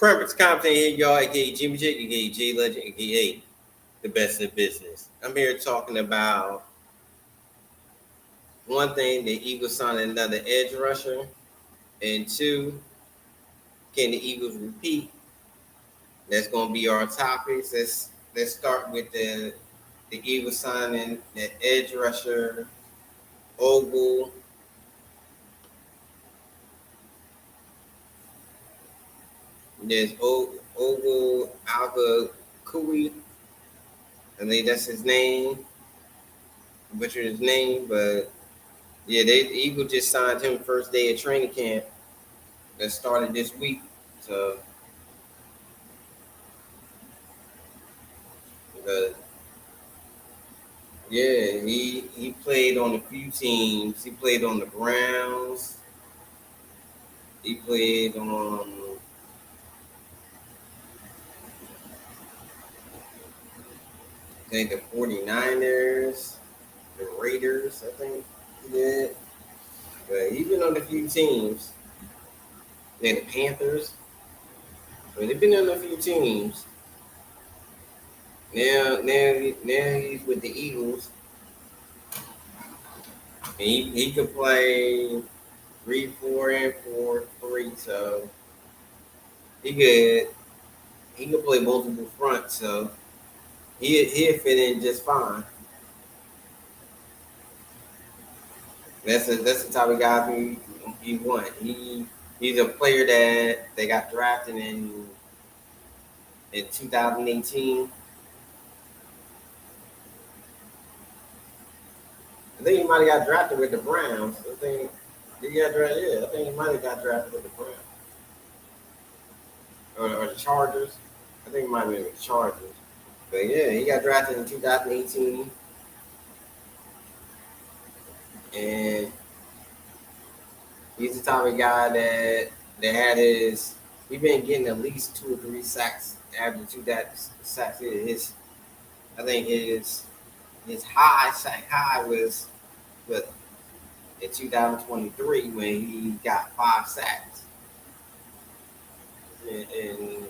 Preference content here, y'all. AKA Jimmy J, AKA J Legend, AKA the best in business. I'm here talking about one thing: the Eagles signed another edge rusher, and two, can the Eagles repeat? That's gonna be our topics. Let's start with the Eagles signing the edge rusher Ogle. There's Ogle Alga Kui. I think that's his name. I butchered his name, but yeah, the Eagle just signed him first day of training camp that started this week. So, uh, yeah, he played on a few teams. He played on the Browns. He played on I think the 49ers, the Raiders, I think he did. But he's been on a few teams. Then the Panthers. But they've been on a few teams. Now he's with the Eagles. And he could play 3, 4, and 4, 3. So he could play multiple fronts. So he'll fit in just fine. That's the type of guy he want. He's a player that they got drafted in 2018. I think he might have got drafted with the Browns. I think he got drafted. Yeah, I think he might have got drafted with the Browns or the Chargers. I think it might have been the Chargers. But yeah, he got drafted in 2018, and he's the type of guy that had his. He's been getting at least 2 or 3 sacks, average 2 that sacks. I think his sack high was but in 2023 when he got 5 sacks, and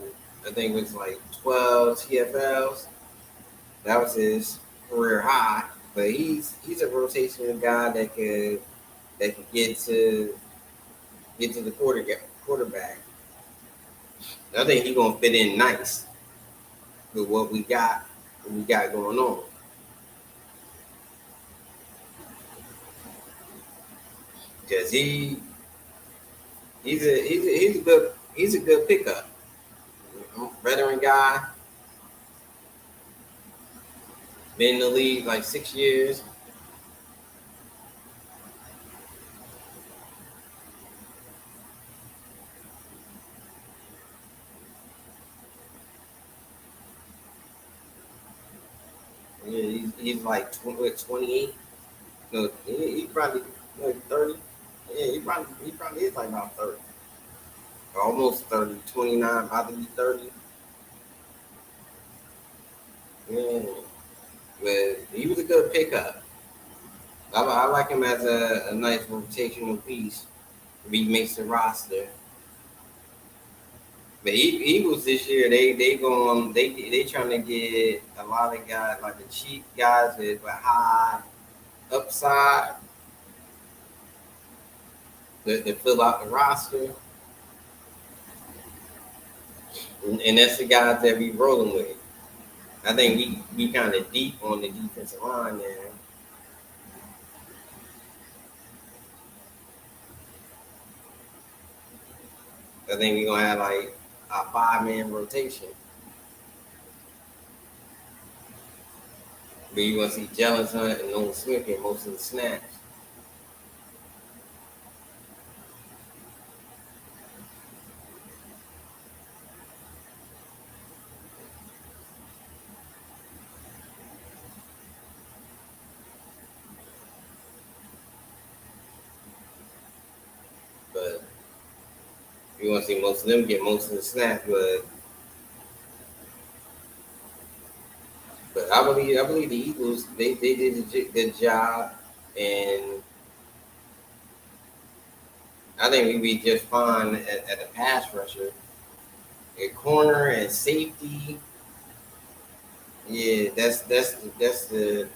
I think it was like 12 TFLs. That was his career high. But he's a rotational guy that could get to the quarterback. I think he's gonna fit in nice with what we got going on. Because he's a good pickup. Veteran guy, been in the league like 6 years. Yeah, he's like 28. No, he probably like 30. Yeah, he probably is like about 30. Almost 30, 29, about to be 30. Yeah. But he was a good pickup. I like him as a nice rotational piece if he makes the roster. But Eagles this year, they trying to get a lot of guys like the cheap guys with high upside that fill out the roster, and that's the guys that we rolling with. I think we kind of deep on the defensive line there. I think we're gonna have like a 5-man rotation. But you gonna see Jalen Hunt and Nolan Smith get most of the snaps. But you want to see most of them get most of the snaps, but I believe the Eagles they did a good job, and I think we'd be just fine at the pass rusher. a corner and safety. Yeah, that's the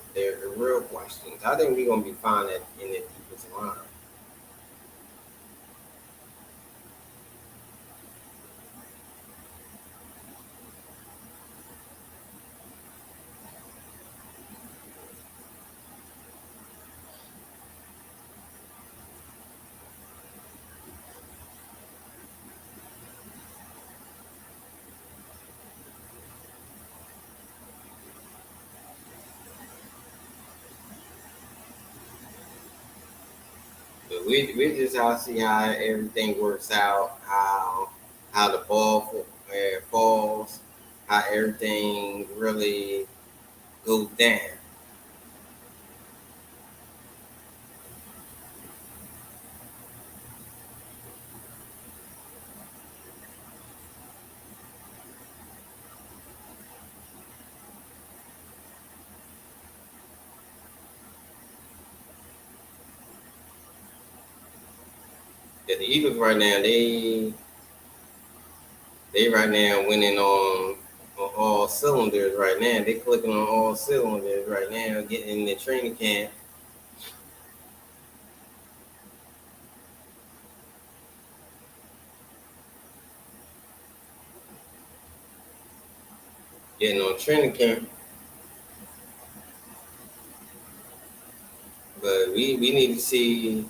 real questions. I think we're gonna be fine in the defensive line. But we just have to see how everything works out, how the ball falls, how everything really goes down. Yeah, the Eagles right now, they right now winning on all cylinders right now. They clicking on all cylinders right now, getting in the training camp, getting on training camp. But we need to see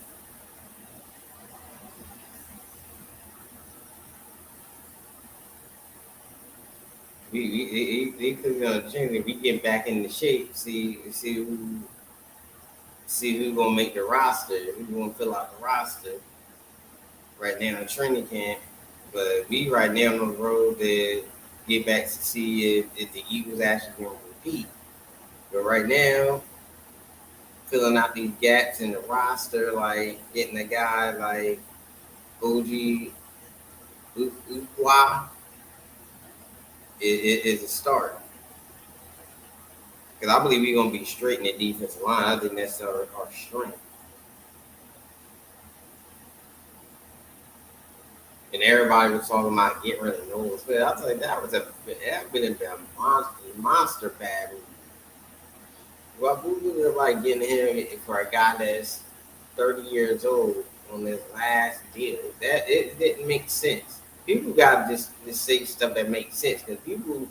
they clicking on training. If we get back into shape, see who gonna make the roster, who gonna fill out the roster right now in training camp. But we right now on the road to get back to see if the Eagles actually gonna compete. But right now, filling out these gaps in the roster, like getting a guy like OG Ukwa is a start. Because I believe we're gonna be straight in the defensive line. I think that's our strength. And everybody was talking about getting rid of Noah Smith. I was like, that been a monster battle. Well, we would like getting him for a guy that's 30 years old on this last deal. That it didn't make sense. People got to just say stuff that makes sense because people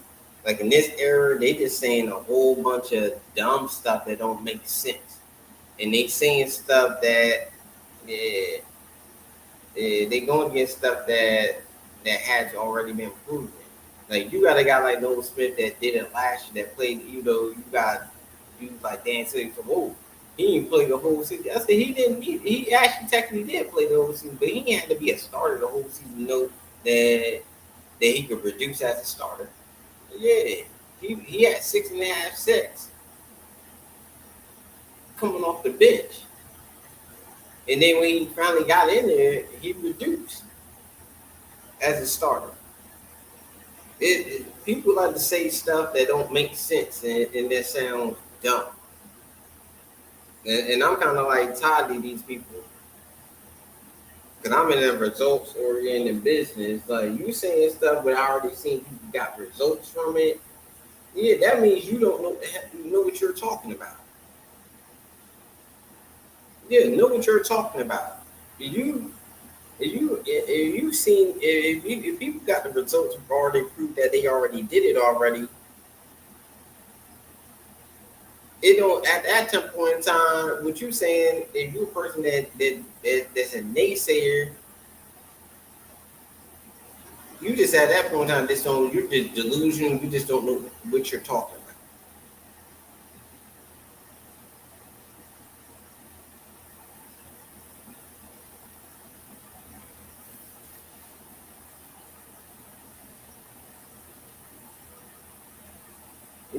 like in this era they just saying a whole bunch of dumb stuff that don't make sense, and they saying stuff that yeah, they going against stuff that has already been proven. Like you got a guy like Noah Smith that did it last year that played. You got you like Dan said, whoa, he didn't play the whole season. I said he didn't. He actually technically did play the whole season, but he had to be a starter the whole season. To know that he could produce as a starter. Yeah, he had 6.5 sacks coming off the bench, and then when he finally got in there, he reduced as a starter. People like to say stuff that don't make sense and that sounds dumb. And I'm kind of like tired of these people because I'm in a results oriented business. Like you saying stuff, but I already seen people got results from it. Yeah, that means you don't know what you're talking about. Yeah, know what you're talking about. You if you seen if people got the results already proved that they already did it already, it don't at that point in time. What you saying? If you're a person that's a naysayer, you just at that point in time, just don't. You're just delusional. You just don't know what you're talking about.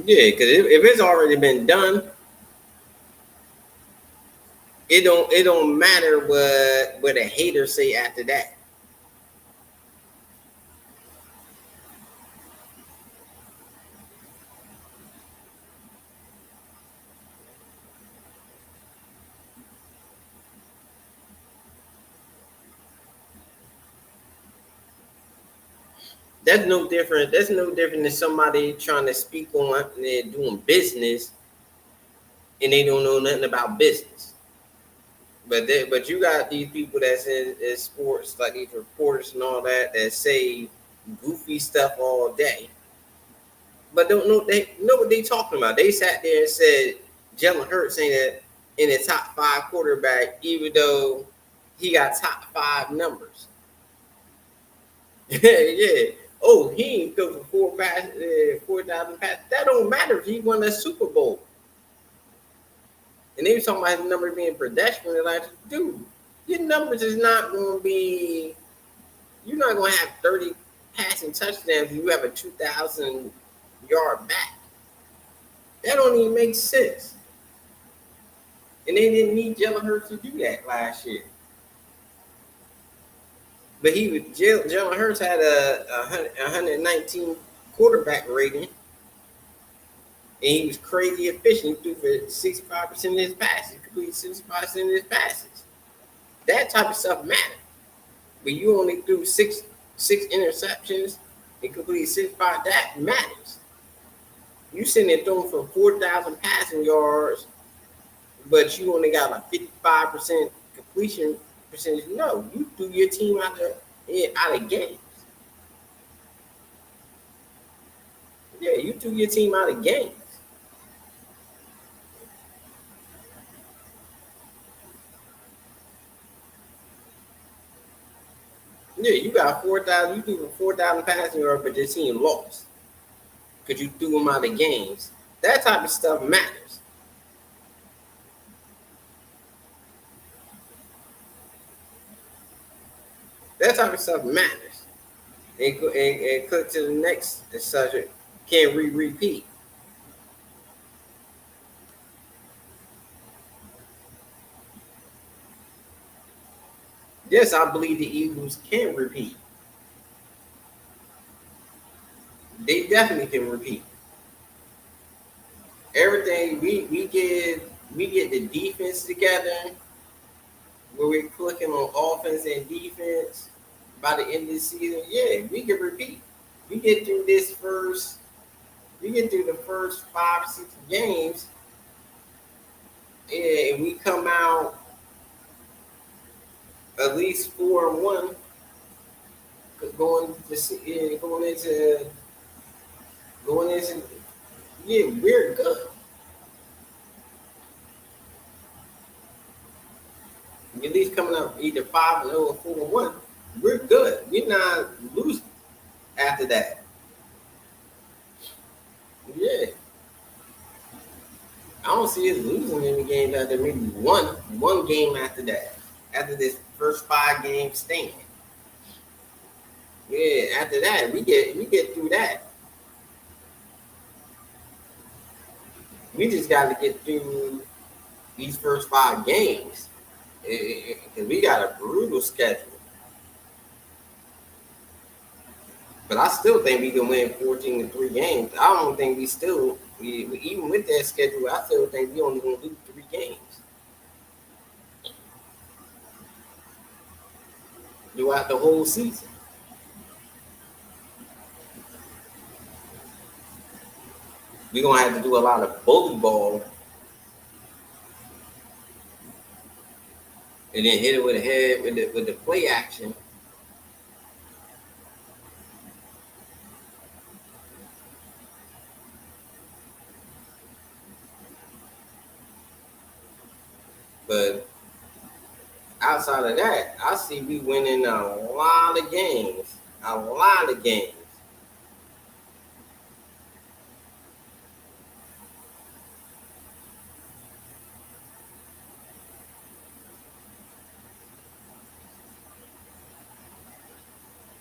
Yeah, because if it's already been done, it don't matter what a hater say after that. That's no different. That's no different than somebody trying to speak on and they're doing business and they don't know nothing about business. But you got these people that's in sports, like these reporters and all that, that say goofy stuff all day, but don't know they know what they talking about. They sat there and said Jalen Hurts ain't in the top five quarterback, even though he got top five numbers. Yeah. Oh, he ain't throw for 4,000 passes. That don't matter if he won a Super Bowl. And they were talking about his number being pedestrian. Like, dude, your numbers is not going to be. You're not going to have 30 passing touchdowns if you have a 2,000 yard back. That don't even make sense. And they didn't need Jalen Hurts to do that last year. But Jalen Hurts had a 119 quarterback rating, and he was crazy efficient. He threw for 65% of his passes. He completed 65% of his passes. That type of stuff matters. But you only threw six interceptions and completed 65. That matters. You sitting there throwing for 4,000 passing yards, but you only got a 55% completion percentage. No, you threw your team out of games. Yeah, you threw your team out of games. Yeah, you got 4,000. You threw for 4,000 passing yards, but your team lost because you threw them out of games. That type of stuff matters. That type of stuff matters. And click to the next subject. Can we repeat? Yes, I believe the Eagles can repeat. They definitely can repeat. Everything we get the defense together where we're clicking on offense and defense by the end of the season. Yeah, we can repeat. We get through this first. We get through the first 5 or 6 games, and we come out at least 4-1 going into yeah, we're good. At least coming up either 5-0 or 4-1, we're good. We're not losing after that. Yeah, I don't see us losing any games after maybe one game after that. After this first 5 game stand. Yeah, after that we get through that. We just got to get through these first 5 games because we got a brutal schedule. But I still think we can win 14-3 games. I don't think we even with that schedule. I still think we only gonna lose 3 games throughout the whole season. We're gonna have to do a lot of bully ball and then hit it with the head with the play action. But outside of that, I see we winning a lot of games. A lot of games.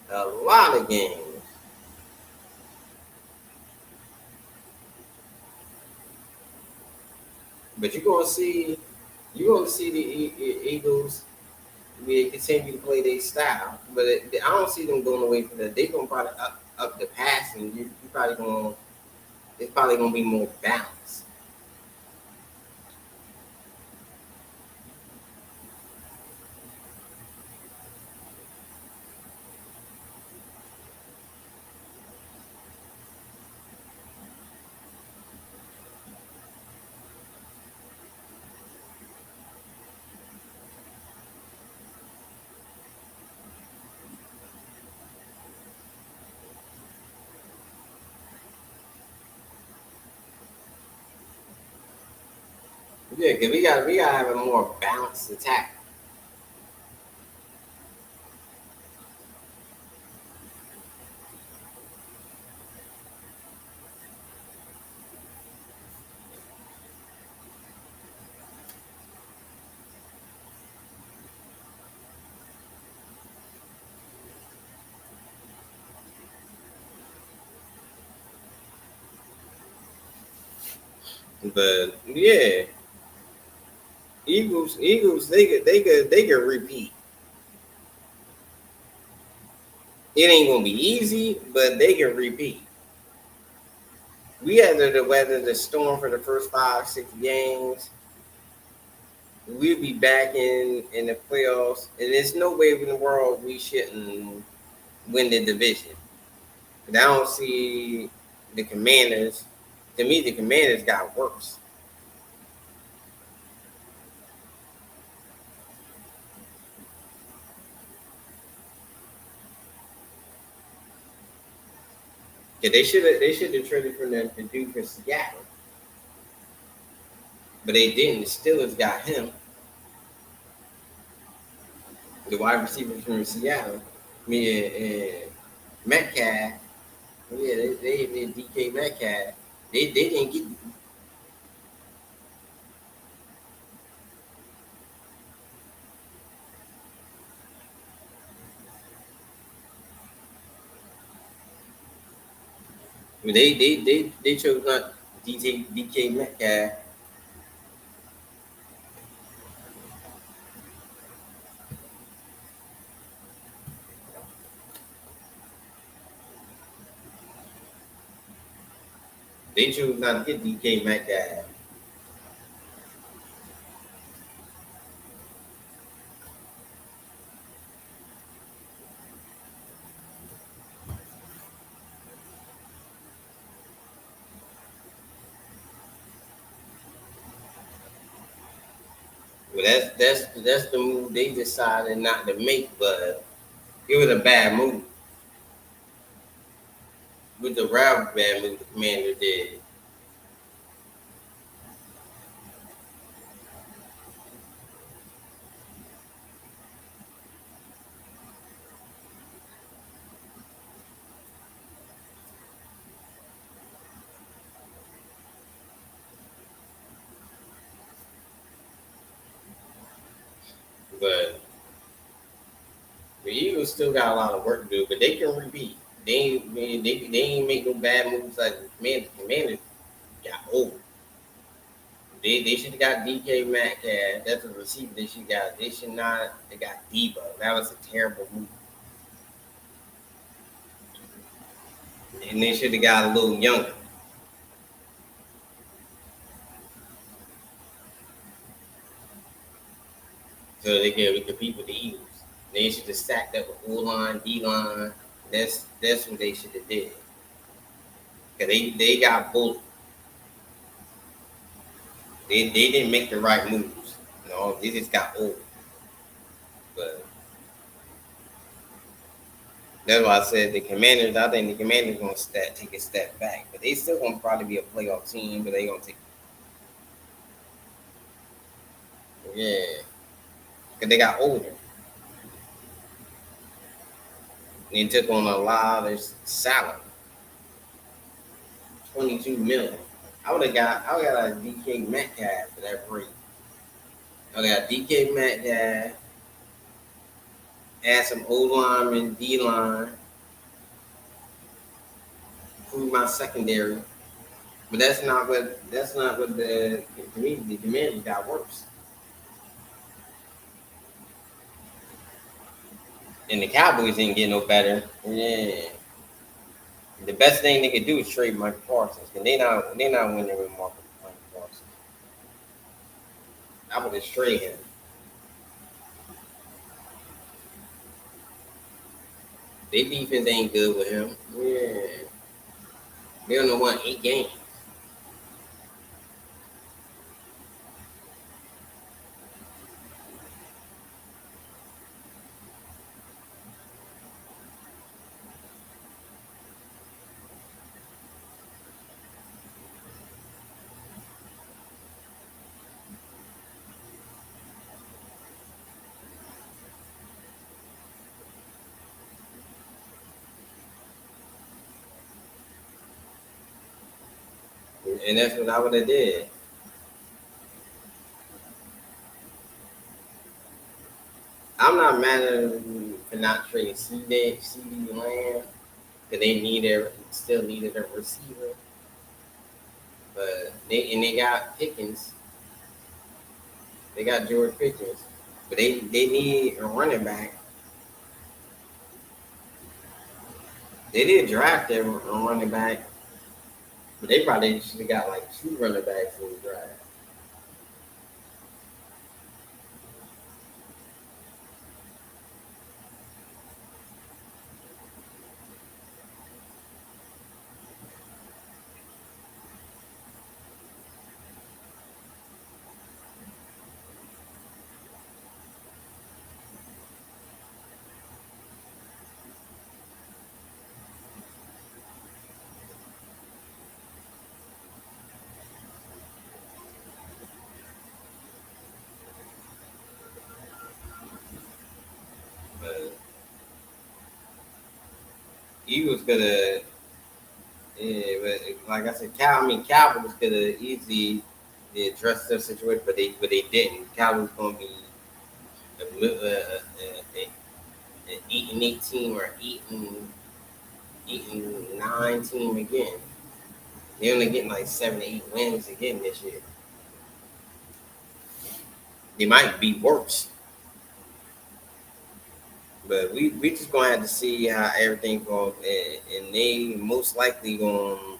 A lot of games. But you're gonna see the Eagles we continue to play their style, but I don't see them going away from that. They're gonna probably up the passing. You probably gonna it's probably gonna be more balanced. Yeah, because we gotta have a more balanced attack. But yeah, Eagles, they could repeat. It ain't gonna be easy, but they can repeat. We had to weather the storm for the first 5, 6 games. We'll be back in the playoffs, and there's no way in the world we shouldn't win the division. But I don't see the Commanders. To me, the Commanders got worse. Yeah, they should have traded for the dude for Seattle, but they didn't. The Steelers got him, the wide receiver from Seattle. Me and Metcalf. Yeah, they did DK Metcalf. They didn't get. They chose not DK Metcalf. They chose not to get DK Metcalf. Well, that's the move they decided not to make, but it was a bad move. With the rather bad move the Commander did. But the Eagles still got a lot of work to do, but they can repeat. They ain't make no bad moves like the Commander. The Commander got old. They should have got DK Metcalf. That's a receiver they should got. They should not. They got Debo. That was a terrible move. And they should have got a little younger so they can compete with the Eagles. They should have stacked up with O line, D line. That's what they should have did. Cause they got both. They didn't make the right moves. They just got old. But that's why I said the Commanders. I think the Commanders gonna take a step back, but they still gonna probably be a playoff team. But they gonna take yeah, cause they got older. They took on a lot of salary, 22 million. I would got a DK Metcalf for that rate. I got DK Metcalf, add some O lineman, D line, improve my secondary. But that's not what the Commanders got worse. And the Cowboys didn't get no better. Yeah. The best thing they could do is trade Michael Parsons. And they not winning with Michael Parsons. I would just trade him. Their defense ain't good with him. Yeah. They only won 8 games. And that's what I would have did. I'm not mad at them for not trading CD Lamb because they still needed a receiver. But they got Pickens. They got George Pickens. But they need a running back. They did draft a running back, but they probably should have got like two running backs in the draft. But Eagles could have, yeah, but like I said, Cowboys could have easily addressed their situation, but they didn't. Cowboys gonna be an eating 18 or eating 9 team again. They only getting like 7 to 8 wins again this year. They might be worse, but we just gonna have to see how everything goes, and they most likely gonna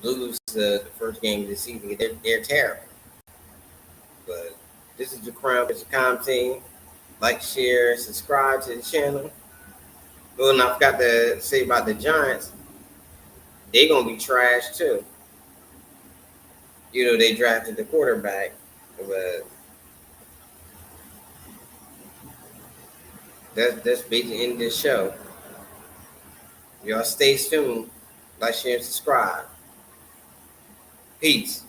lose the first game of the season. They're terrible. But this is the Crown with the Com team. Like, share, subscribe to the channel. Oh, and I forgot to say about the Giants. They gonna be trash too. They drafted the quarterback, but that's basically in this show. Y'all stay tuned. Like, share, and subscribe. Peace.